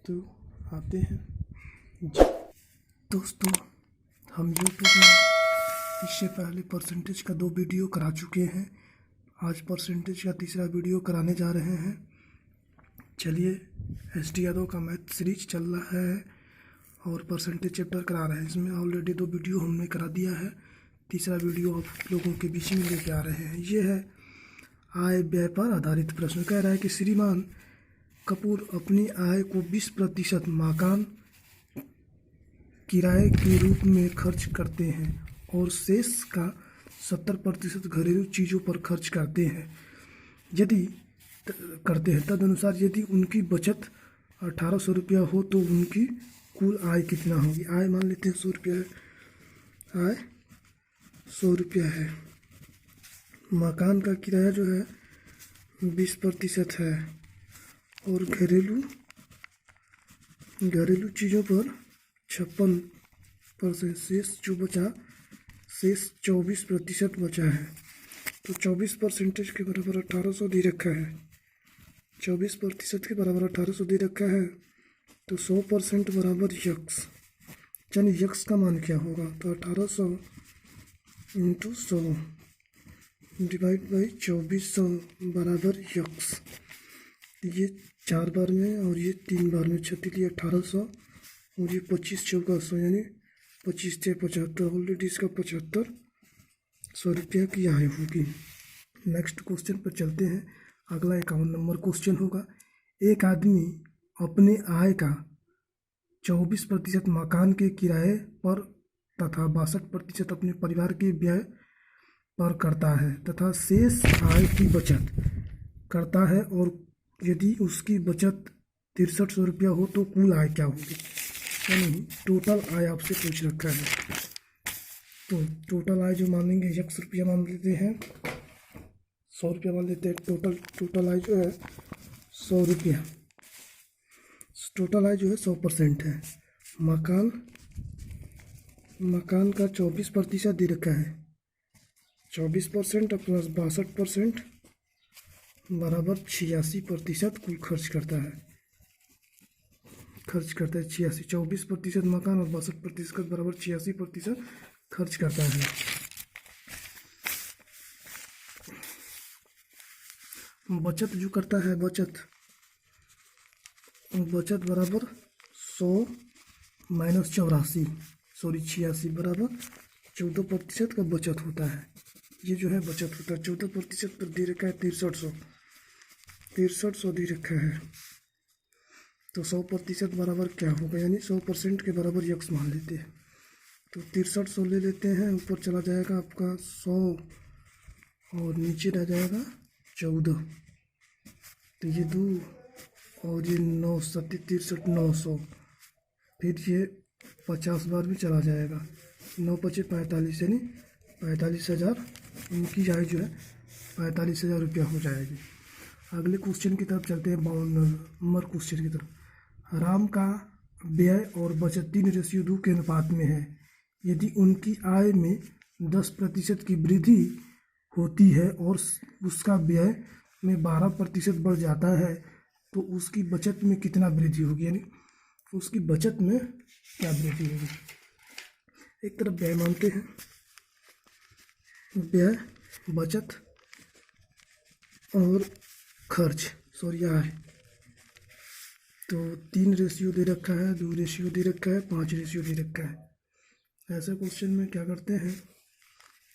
तो आते हैं दोस्तों, हम यूट्यूब में इससे पहले परसेंटेज का 2 वीडियो करा चुके हैं। आज परसेंटेज का तीसरा वीडियो कराने जा रहे हैं। चलिए, SD यादव का मैथ सीरीज चल रहा है और परसेंटेज चैप्टर करा रहे हैं। इसमें ऑलरेडी 2 वीडियो हमने करा दिया है। तीसरा वीडियो आप लोगों के बीच में लेके आ रहे हैं। ये है आय व्यय पर आधारित प्रश्न। कह रहा है कि श्रीमान कपूर अपनी आय को 20% मकान किराए के रूप में खर्च करते हैं और शेष का 70% घरेलू चीज़ों पर खर्च करते हैं। तदनुसार यदि उनकी बचत 1800 रुपया हो तो उनकी कुल आय कितना होगी। आय मान लेते हैं 100 रुपया है। आय 100 रुपया है। मकान का किराया जो है 20% है और घरेलू चीज़ों पर 56%। शेष 24% बचा है। तो 24% के बराबर 1800 दे रखा है। 24% के बराबर 1800 दे रखा है। तो 100% बराबर यक्स, यानी यक्स का मान क्या होगा। तो 1800 इंटू 100 डिवाइड बाई 2400 बराबर यक्स। ये 4 बार में और ये 3 बार में 36 1800 और ये 25 चौका 100, यानी 25 से 75। ऑलरेडी इसका 7500 रुपया की आय होगी। नेक्स्ट क्वेश्चन पर चलते हैं। अगला 51 नंबर क्वेश्चन होगा। एक आदमी अपने आय का 24% मकान के किराए पर तथा 62% अपने परिवार के व्यय पर करता है तथा शेष आय की बचत करता है, और यदि उसकी बचत 6300 रुपया हो तो कुल आय क्या होगी। यानी टोटल आय आपसे पूछ रखा है। तो टोटल आय जो मानेंगे 100 रुपया मान लेते हैं, 100 रुपया मान लेते हैं। टोटल आय जो है 100 रुपया। टोटल आय जो है 100% है। मकान का 24% दे रखा है। 24% प्लस 62% बराबर 86% कुल खर्च करता है। 86। 24% मकान और 62% बराबर 86% खर्च करता है। बचत जो करता है, बचत बराबर 100 माइनस 86 बराबर 14% का बचत होता है। ये जो है बचत होता है। 14% पर दे रखा है 6300 दे रखा है। तो 100% बराबर क्या होगा, यानी 100% के बराबर यक्स मान लेते हैं। तो 6300 ले लेते हैं। ऊपर चला जाएगा आपका 100 और नीचे रह जाएगा 14। तो ये 2 और ये 9 7 63 900। फिर ये 50 बार में चला जाएगा। 9 पचे 45, यानी 45,000 उनकी आय जो है 45,000 रुपया हो जाएगी। अगले क्वेश्चन की तरफ चलते हैं। 52 नंबर क्वेश्चन की तरफ। राम का व्यय और बचत 3:2 के अनुपात में है। यदि उनकी आय में 10% की वृद्धि होती है और उसका व्यय में 12% बढ़ जाता है तो उसकी बचत में कितना वृद्धि होगी, यानी उसकी बचत में क्या वृद्धि होगी। एक तरफ व्यय मानते हैं, व्यय, बचत और खर्च, आय। तो 3 रेशियो दे रखा है, 2 रेशियो दे रखा है, 5 रेशियो दे रखा है। ऐसे क्वेश्चन में क्या करते हैं,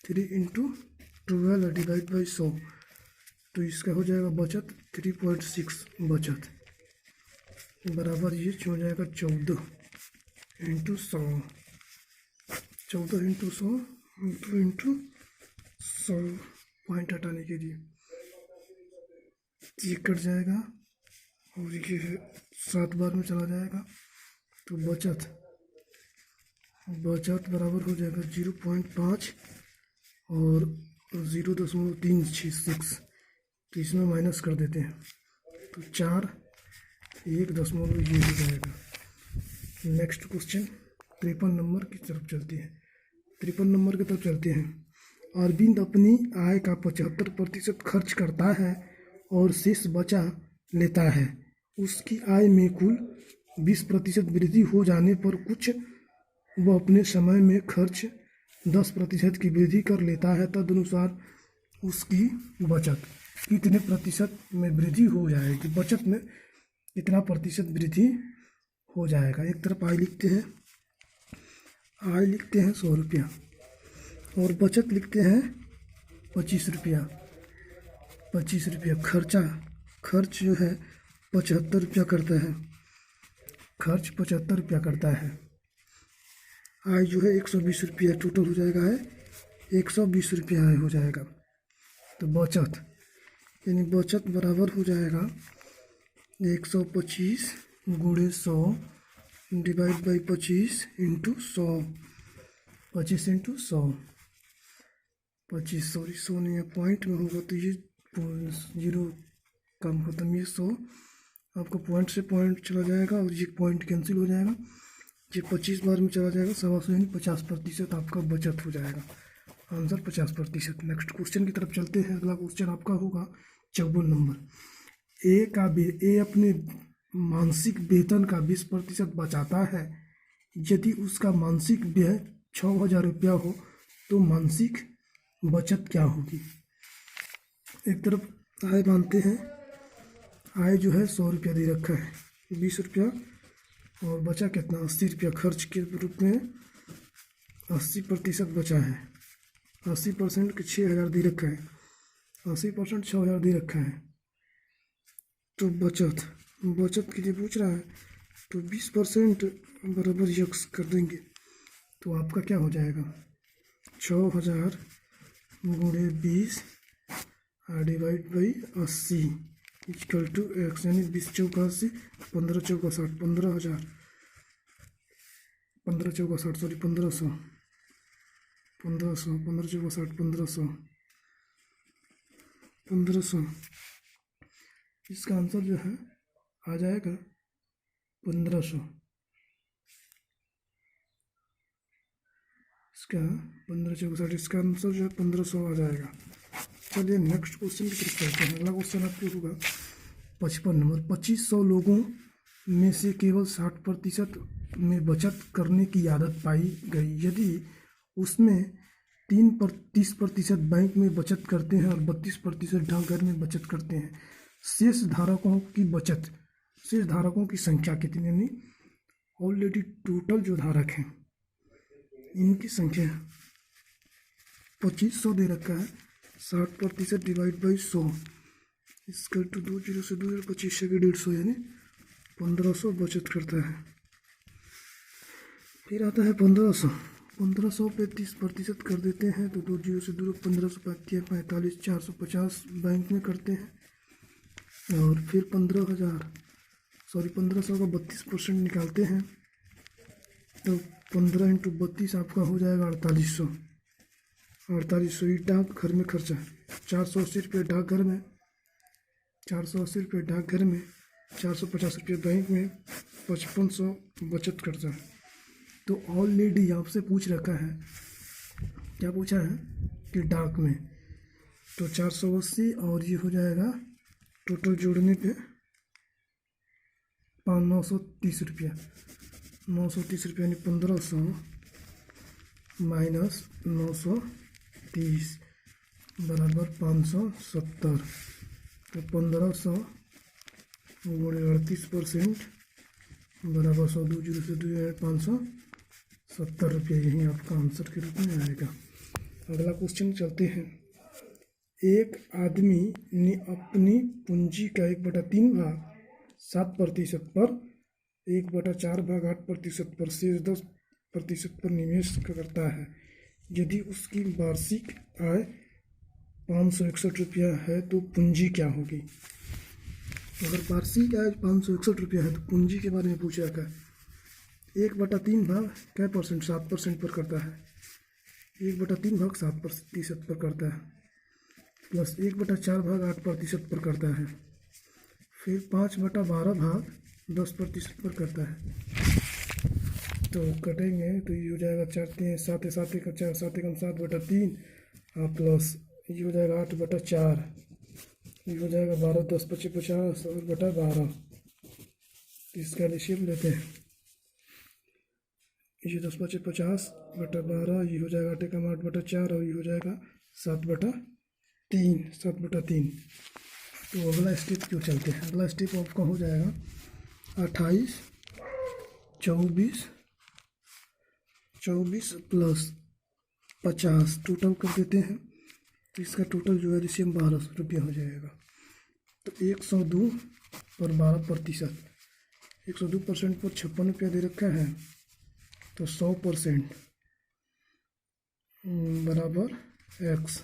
3 इंटू 12 डिवाइड बाई 100। तो इसका हो जाएगा बचत 3.6 बचत बराबर ये हो जाएगा 14 इंटू 100। 14 इंटू 100 इंटू 100 पॉइंट हटाने के लिए ये कट जाएगा और ये 7 बार में चला जाएगा। तो बचत बराबर हो जाएगा 0.5 और 0.366। तो इसमें माइनस कर देते हैं तो 4 1 दशमलव ये हो जाएगा। नेक्स्ट क्वेश्चन 53 नंबर की तरफ चलते हैं। 53 नंबर की तरफ चलते हैं। अरविंद अपनी आय का 75% खर्च करता है और शेष बचा लेता है। उसकी आय में कुल 20% वृद्धि हो जाने पर कुछ वह अपने समय में खर्च 10% की वृद्धि कर लेता है, तदनुसार उसकी बचत कितने प्रतिशत में वृद्धि हो जाएगी, बचत में कितना प्रतिशत वृद्धि हो जाएगा। एक तरफ आय लिखते हैं, आय लिखते हैं 100 रुपया और बचत लिखते हैं 25 रुपया। 25 रुपया खर्च जो है 75 रुपया करता है, खर्च 75 रुपया करता है। आय जो है 120 रुपया टोटल हो जाएगा, है 120 रुपया आय हो जाएगा। तो बचत यानी बचत बराबर हो जाएगा 125 गुणे 100 divide by 25 into 100, 25 into 100, 25 sorry 100 नहीं है, पॉइंट में होगा तो ये 0 कम खत्म, ये 100 आपको पॉइंट से पॉइंट चला जाएगा और ये पॉइंट कैंसिल हो जाएगा, ये 25 बार में चला जाएगा, 125 यानी 50% आपका बचत हो जाएगा। आंसर 50%। नेक्स्ट क्वेश्चन की तरफ चलते हैं। अगला क्वेश्चन आपका होगा 54 नंबर। ए अपने मासिक वेतन का 20% बचाता है। यदि उसका मासिक व्यय 6,000 रुपया हो तो मासिक बचत क्या होगी। एक तरफ आय मानते हैं, आय जो है 100 रुपया दे रखा है, 20 रुपया और बचा कितना 80 रुपया खर्च के रूप में 80% बचा है। 80% के 6,000 दे रखा है, 80% 6,000 दे रखा है। तो बचत के लिए पूछ रहा है तो 20% बराबर यक्स कर देंगे तो आपका क्या हो जाएगा 6,000 गुणे 20 divide by 80 equal to x, यानी 20 चौका 80, 15 चौका 60, 15,000, 15 चौका 60 सॉरी 1500, 1500, 15 चौका 60, 1500, 1500। इसका आंसर जो है आ जाएगा 1500। इसका 15 चौका 60, इसका आंसर जो है 1500 आ जाएगा। चलिए नेक्स्ट क्वेश्चन की तरफ चलते हैं। अगला क्वेश्चन आपके होगा 55 नंबर। 2500 लोगों में से केवल 60% में बचत करने की आदत पाई गई। यदि उसमें 30% बैंक में बचत करते हैं और 32% डाकघर में बचत करते हैं, शेष धारकों की संख्या कितनी, यानी ऑलरेडी टोटल जो धारक हैं इनकी संख्या 2500 दे रखा है, 60% डिवाइड बाई 100 इसका टू 20 से 2 25 के 150 यानी 1500 बचत करता है। फिर आता है 1500 पे 30% कर देते हैं तो 20 से 2 1500 45, 450 बैंक में करते हैं और फिर 1500 का 32% निकालते हैं तो 15 इंटू 32 आपका हो जाएगा 4800। 4800 ये डाक घर में खर्चा है, 480 रुपये डाकघर में, 480 रुपये डाकघर में, 450 रुपये बैंक में, 5500 बचत खर्चा है। तो ऑलरेडी आपसे पूछ रखा है, क्या पूछा है कि डाक में, तो 480 और ये हो जाएगा टोटल जोड़ने पे 930 रुपया, 930 रुपया यानी 1500 माइनस 930 बराबर 570। तो 1500 गुणे 38% बराबर 100, 20 से 2 570 रुपये, यही आपका आंसर के रूप में आएगा। अगला क्वेश्चन चलते हैं। एक आदमी ने अपनी पूंजी का 1/3 भाग 7% पर, 1/4 भाग 8% पर, शेष 10% पर निवेश करता है। यदि उसकी वार्षिक आय 561 रुपया है तो पूंजी क्या होगी। अगर वार्षिक आय 561 रुपया है तो पूंजी के बारे में पूछ रखा है। 1/3 भाग क्या परसेंट 7% पर करता है, 1/3 भाग 7% पर करता है, प्लस 1/4 भाग 8% पर करता है, फिर 5/12 भाग 10% पर करता है। तो कटेंगे तो ये हो जाएगा 4 7 7 का 4 7 कम 7/3 प्लस ये हो जाएगा 8/4, ये हो जाएगा 12 10 25 50 और बटा 12 तो इसका एलसीएम लेते हैं। ये 10 × 5 = 50 बटा 12, ये हो जाएगा 8 × 8 बटा 4 और ये हो जाएगा 7/3, 7/3। तो अगला स्टेप क्यों चलते हैं। अगला स्टेप आपका हो जाएगा 28, 24 प्लस 50 टोटल कर देते हैं। तो इसका टोटल जो है एलसीएम 1200 रुपया हो जाएगा। तो 102 और 12%, 102% पर 56 रुपया दे रखा है। तो 100% बराबर x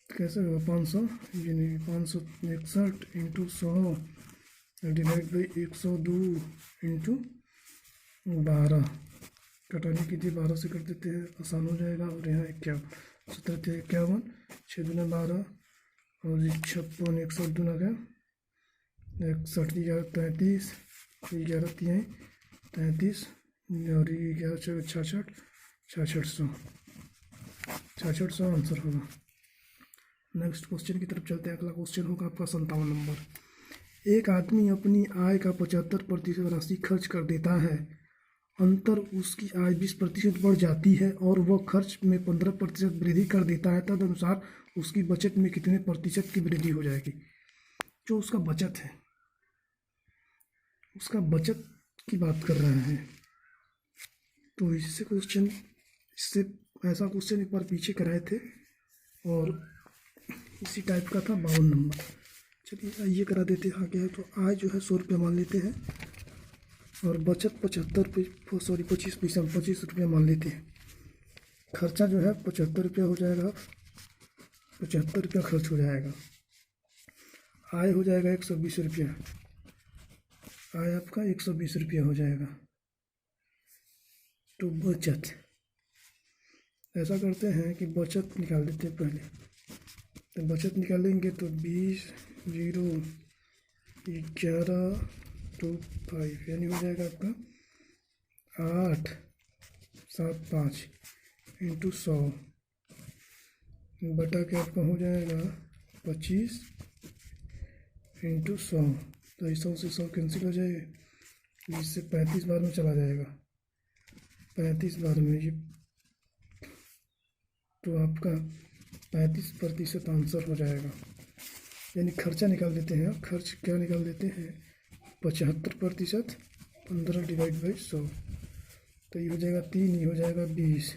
कैसे होगा 500, ये नहीं 561 इंटू 100 डिवाइड बाई 102 इंटू 12, कटाने की थी 12 से कर देते हैं, आसान हो जाएगा। और यहाँ 51, 17 51, 6 दूना 12 और 56, 102 का 61, 33, 11 3 33 और 11 66, 6600 आंसर होगा। नेक्स्ट क्वेश्चन की तरफ चलते हैं। अगला क्वेश्चन होगा आपका 57 नंबर। एक आदमी अपनी आय का 75% राशि खर्च कर देता है, अंतर उसकी आय 20% बढ़ जाती है और वह खर्च में 15% वृद्धि कर देता है, तदनुसार उसकी बचत में कितने प्रतिशत की वृद्धि हो जाएगी। जो उसका बचत है, उसका बचत की बात कर रहे हैं। तो इससे ऐसा क्वेश्चन एक बार पीछे कराए थे और इसी टाइप का था 52 नंबर। चलिए ये करा देते हैं आगे है। तो आय जो है 100 रुपये मान लेते हैं और बचत 25 रुपये मान लेते हैं। खर्चा जो है 75 रुपया हो जाएगा, 75 रुपया खर्च हो जाएगा। आय हो जाएगा 120 रुपया, आय आपका 120 रुपया हो जाएगा। तो बचत ऐसा करते हैं कि बचत निकाल देते हैं पहले। तो बचत निकालेंगे तो 20 0 11 2 5 यानी हो जाएगा आपका 8 7 5 इंटू 100 बटा के आपका हो जाएगा 25 इंटू 100। तो 100 से 100 कैंसिल हो जाएगा, इससे 35 बार में चला जाएगा, 35 बार में ये। तो आपका 35% आंसर हो जाएगा। यानी खर्चा निकाल देते हैं। खर्च क्या निकाल देते हैं 75%, 15 डिवाइड बाई 100। तो ये हो जाएगा 3, ये हो जाएगा 20।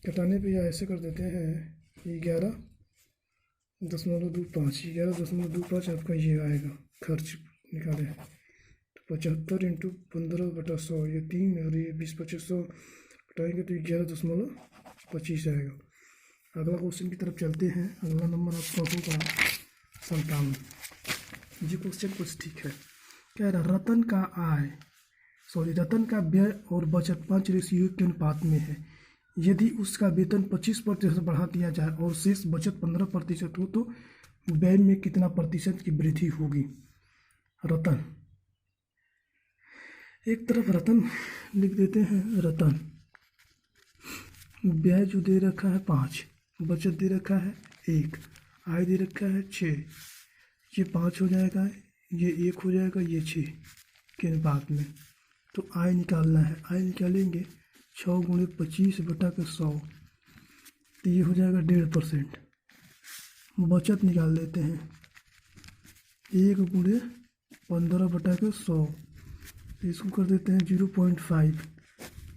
कटाने पे या ऐसे कर देते हैं 11.25, 11.25 आपका ये आएगा खर्च निकाले। तो 75 इंटू 15/100, ये 3 और ये 20 25 100 कटाएंगे तो 11.25 आएगा। अगला क्वेश्चन की तरफ चलते हैं। अगला नंबर आपका होगा 57। ये क्वेश्चन कुछ ठीक है। कह रहा रतन का व्यय और बचत 5:1 के अनुपात में है। यदि उसका वेतन 25% बढ़ा दिया जाए और शेष बचत 15% हो तो व्यय में कितना प्रतिशत की वृद्धि होगी। रतन, एक तरफ रतन लिख देते हैं। रतन व्यय जो दे रखा है 5, बचत दे रखा है 1, आय दे रखा है 6, ये 5 हो जाएगा, ये 1 हो जाएगा, ये 6 के अनुपात में। तो आय निकालना है। आय निकालेंगे 6 × 25 बटा के 100, तो ये हो जाएगा 1.5%। बचत निकाल लेते हैं 1 × 15 बटा के 100, इसको कर देते हैं 0.5।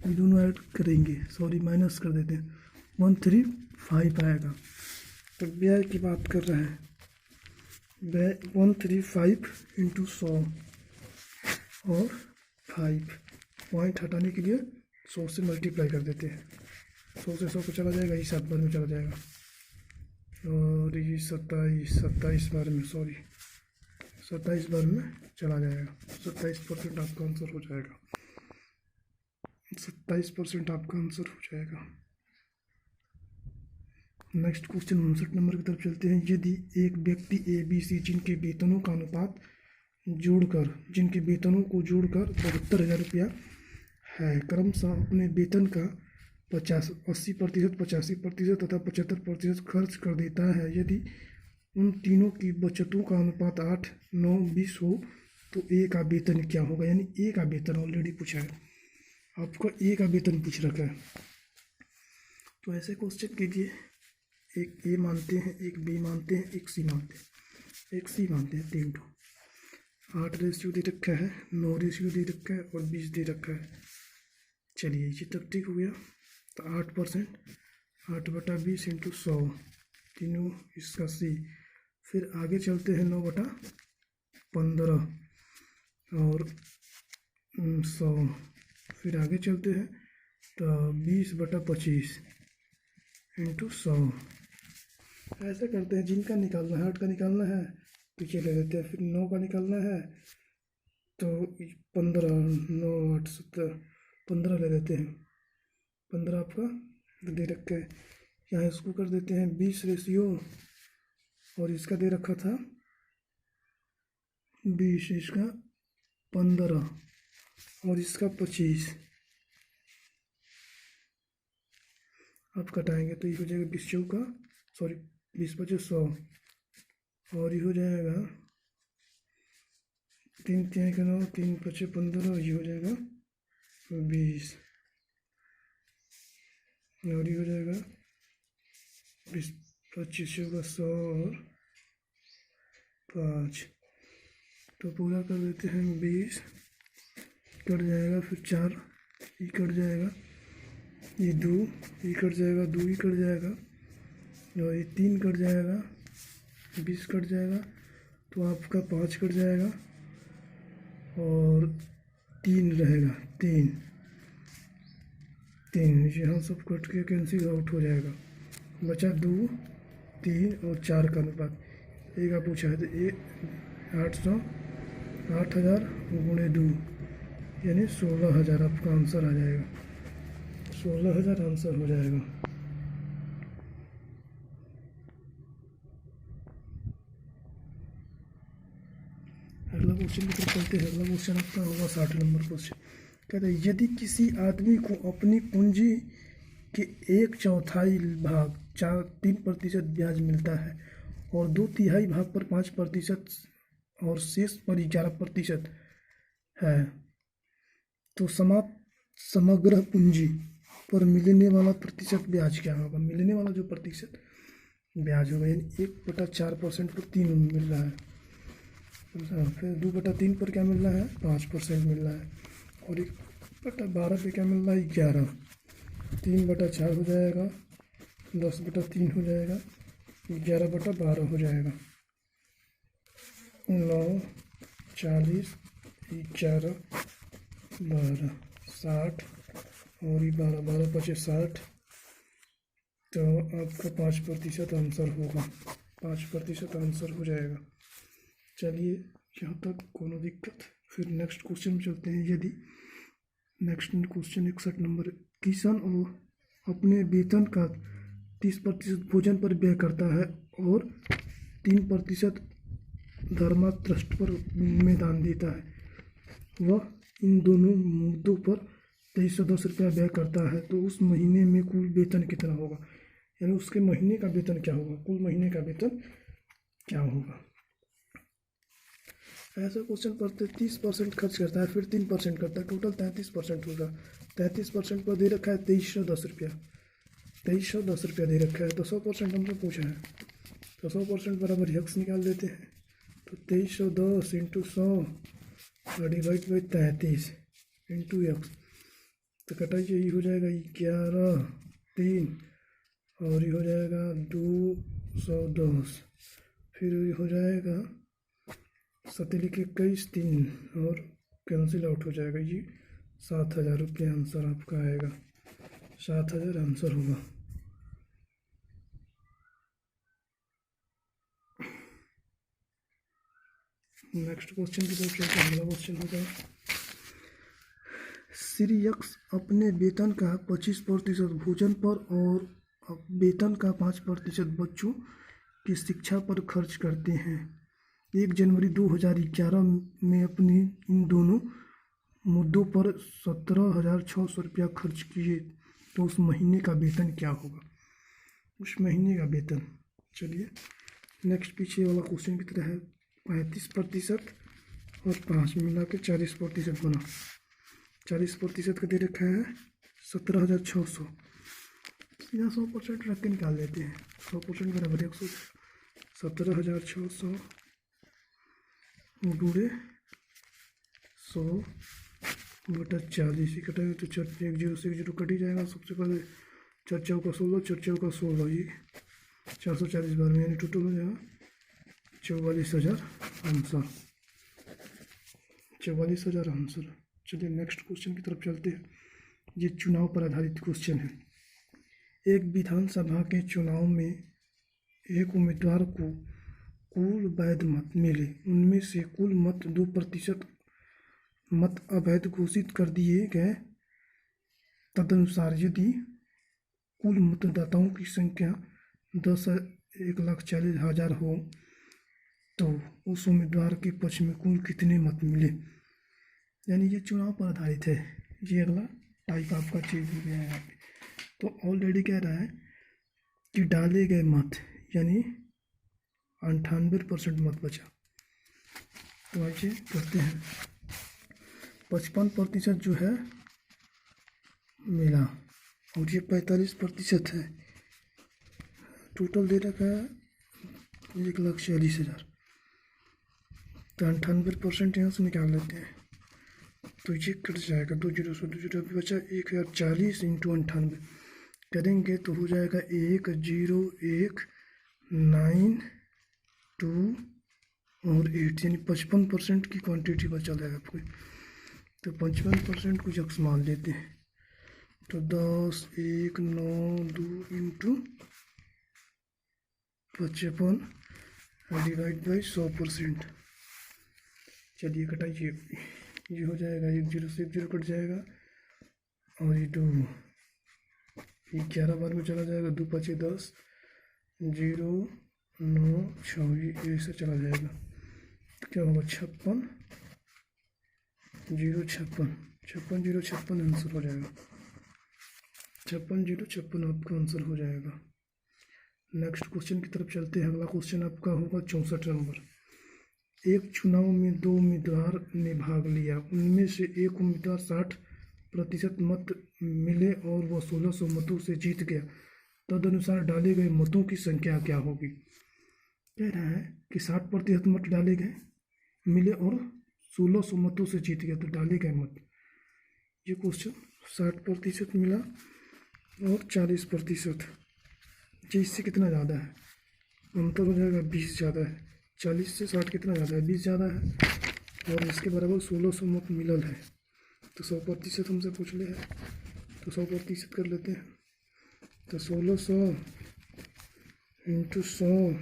ये दोनों ऐड करेंगे, माइनस कर देते हैं 135 आएगा। तो व्यय की बात कर रहे हैं। व्यय 135 इंटू 100 और 5 पॉइंट हटाने के लिए 100 से मल्टीप्लाई कर देते हैं। 100 से 100 को चला जाएगा, ये 7 बार में चला जाएगा और ये 27 बार में 27 बार में चला जाएगा। 27% आपका आंसर हो जाएगा। 27% आपका आंसर हो जाएगा। नेक्स्ट क्वेश्चन 59 नंबर की तरफ चलते हैं। यदि एक व्यक्ति ABC जिनके वेतनों को जोड़कर 72,000 रुपया है, क्रमशः अपने वेतन का 80%, 85% तथा 75% खर्च कर देता है। यदि उन तीनों की बचतों का अनुपात 8, 9, 20 हो तो ए का वेतन क्या होगा, यानी ए का वेतन ऑलरेडी पूछा है, आपको ए का वेतन पूछ रखा है। तो ऐसे क्वेश्चन कीजिए, एक ए मानते हैं, एक बी मानते हैं, एक सी मानते हैं, एक सी मानते हैं, 3 टू 8 रेशियो दे रखा है, 9 रेशियो दे रखा है और 20 दे रखा है। चलिए ये तब ठीक हो गया। तो 8%, 8/20 इंटू 100, तीनों इसका सी। फिर आगे चलते हैं 9/15 और 100। फिर आगे चलते हैं तो 20/25 इंटू 100। ऐसे करते हैं, जिनका निकालना है 8 का निकालना है पीछे ले लेते हैं, फिर 9 का निकालना है तो 15, 9, 8, 17, 15 ले लेते हैं। 15 आपका दे रखा है, यहाँ इसको कर देते हैं 20 रेशियो, और इसका दे रखा था 20, इसका 15 और इसका 25। अब कटाएंगे तो ये हो जाएगा 20 चौका, सॉरी 20×5 100, और ये हो जाएगा 3 3 का 9, 3×5 15, ये हो जाएगा 20, और ये हो जाएगा 20×25 चौका 100 और 5। तो पूरा कर देते हैं 20, कट जाएगा, फिर 4 ये कट जाएगा, ये 2 ये कट जाएगा, 2 ये कट जाएगा, और ये 3 कट जाएगा, 20 कट जाएगा, तो आपका 5 कट जाएगा और 3 रहेगा, 3 यहाँ सब कट के कैंसिल आउट हो जाएगा, बचा 2, 3 और 4 का अनुपात। एक का पूछा है तो 8,000 गुणे 2 यानी 16,000 आपका आंसर आ जाएगा, 16,000 आंसर हो जाएगा। अगला क्वेश्चन की तरफ चलते हैं। अगला क्वेश्चन आपका होगा 60 नंबर क्वेश्चन। कहते हैं यदि किसी आदमी को अपनी पूंजी के 1/4 भाग 3% ब्याज मिलता है और 2/3 भाग पर 5% और शेष पर 11% है, तो समग्र पूंजी पर मिलने वाला प्रतिशत ब्याज क्या होगा। मिलने वाला जो प्रतिशत ब्याज होगा, यानी 1/4% पर 3 मिल रहा है, फिर 2/3 पर क्या मिल रहा है, 5% मिल रहा है, और 1/12 पे क्या मिल रहा है, 11। 3/4 हो जाएगा, 10/3 हो जाएगा, 11/12 हो जाएगा, 9, 40, 11, 12, 60 और ये 12×5 60। तो आपका 5% आंसर होगा, 5% आंसर हो जाएगा। चलिए यहाँ तक कोनो दिक्कत। फिर नेक्स्ट क्वेश्चन में चलते हैं। यदि नेक्स्ट क्वेश्चन 61 नंबर, किसान और अपने वेतन का 30% भोजन पर व्यय करता है और 3% धर्मा ट्रस्ट पर में दान देता है, वह इन दोनों मुद्दों पर 2310 रुपया व्यय करता है, तो उस महीने में कुल वेतन कितना होगा, यानी उसके महीने का वेतन क्या होगा, कुल महीने का वेतन क्या होगा। ऐसा क्वेश्चन पर 30% खर्च करता है, फिर 3% करता है, टोटल 33% होगा। 33% पर दे रखा है 2310 रुपया, 2310 रुपया दे रखा है, तो 100% हमसे पूछा है, तो 100% बराबर यक्स निकाल देते हैं। तो 2310 into 100 divide by 33 into x, तो कटाई ये हो जाएगा 11, 3 और ये हो जाएगा 210, फिर ये हो जाएगा 7×21 3 और कैंसिल आउट हो जाएगा, ये 7,000 रुपये आंसर आपका आएगा, 7,000 आंसर होगा। नेक्स्ट क्वेश्चन की तरफ चलते हैं। अगला क्वेश्चन होगा, श्री यक्स अपने वेतन का 25% भोजन पर और वेतन का 5% बच्चों की शिक्षा पर खर्च करते हैं। 1 जनवरी 2011 में अपनी इन दोनों मुद्दों पर 17,600 रुपया खर्च किए, तो उस महीने का वेतन क्या होगा, उस महीने का वेतन। चलिए नेक्स्ट पीछे वाला क्वेश्चन की तरह है, 35% और 5 मिला के 40% बना। 40% का दे रखा है 17,600। यहाँ 100% रख के निकाल लेते हैं। 100% बराबर 100। 17,600 गुणे 100/40 कटेंगे तो 1 जीरो से 1 जीरो कट ही जाएगा। सबसे पहले 4 चौका 16, 4 चौका 16, ये 440 बार में, यानी टोटल हो जाएगा 44,000 आंसर। 44,000 आंसर। चलिए नेक्स्ट क्वेश्चन की तरफ चलते हैं। ये चुनाव पर आधारित क्वेश्चन है। एक विधानसभा के चुनाव में एक उम्मीदवार को कुल वैध मत मिले, उनमें से कुल मत 2% मत अवैध घोषित कर दिए गए। तदनुसार यदि कुल मतदाताओं की संख्या 1,40,000 हो तो उस उम्मीदवार के पक्ष में कुल कितने मत मिले। यानी ये चुनाव पर आधारित है। ये अगला टाइप आपका चेंज हो गया है यहाँ पे। तो ऑलरेडी कह रहा है कि डाले गए मत, यानी 98% मत बचा। तो आइए करते हैं। 55% जो है मिला और ये 45% है। टोटल दे रखा है 1,40,000। तो 98% यहाँ से निकाल लेते हैं तो ये कट जाएगा। 2 जीरो से 2 जीरो भी बचा। 1,040 इंटू 98 करेंगे तो हो जाएगा 1,0,1,9,2 और 8, यानी 55% की क्वांटिटी बचा है आपको। तो 55% को यक्स मान लेते हैं तो 10, 1, 9, 2 इंटू 55 डिवाइड बाई 100%। चलिए घटाइए, ये हो जाएगा 1 जीरो से 1 जीरो कट जाएगा और ये 2 11 बार में चला जाएगा। 2 5 10, 0 9 6 ऐसे चला जाएगा। तो क्या होगा 56 0 56 56 0 56 आंसर हो जाएगा। 56 0 56 आपका आंसर हो जाएगा। नेक्स्ट क्वेश्चन की तरफ चलते हैं। अगला क्वेश्चन आपका होगा 64 नंबर। एक चुनाव में 2 उम्मीदवार ने भाग लिया, उनमें से एक उम्मीदवार 60% मत मिले और वह 1600 मतों से जीत गया। तदनुसार डाले गए मतों की संख्या क्या होगी। कह रहा है कि 60% मत डाले गए मिले और 1600 मतों से जीत गया। तो डाले गए मत, ये क्वेश्चन 60% मिला और 40%, इससे कितना ज़्यादा है, अंतर हो जाएगा 20 ज़्यादा है। 40 से 60 कितना ज़्यादा है, 20 ज़्यादा है और इसके बराबर 1600 मत मिलल है। तो 100% हमसे पूछ ले है तो 100% कर लेते हैं। तो 1600 इंटू 100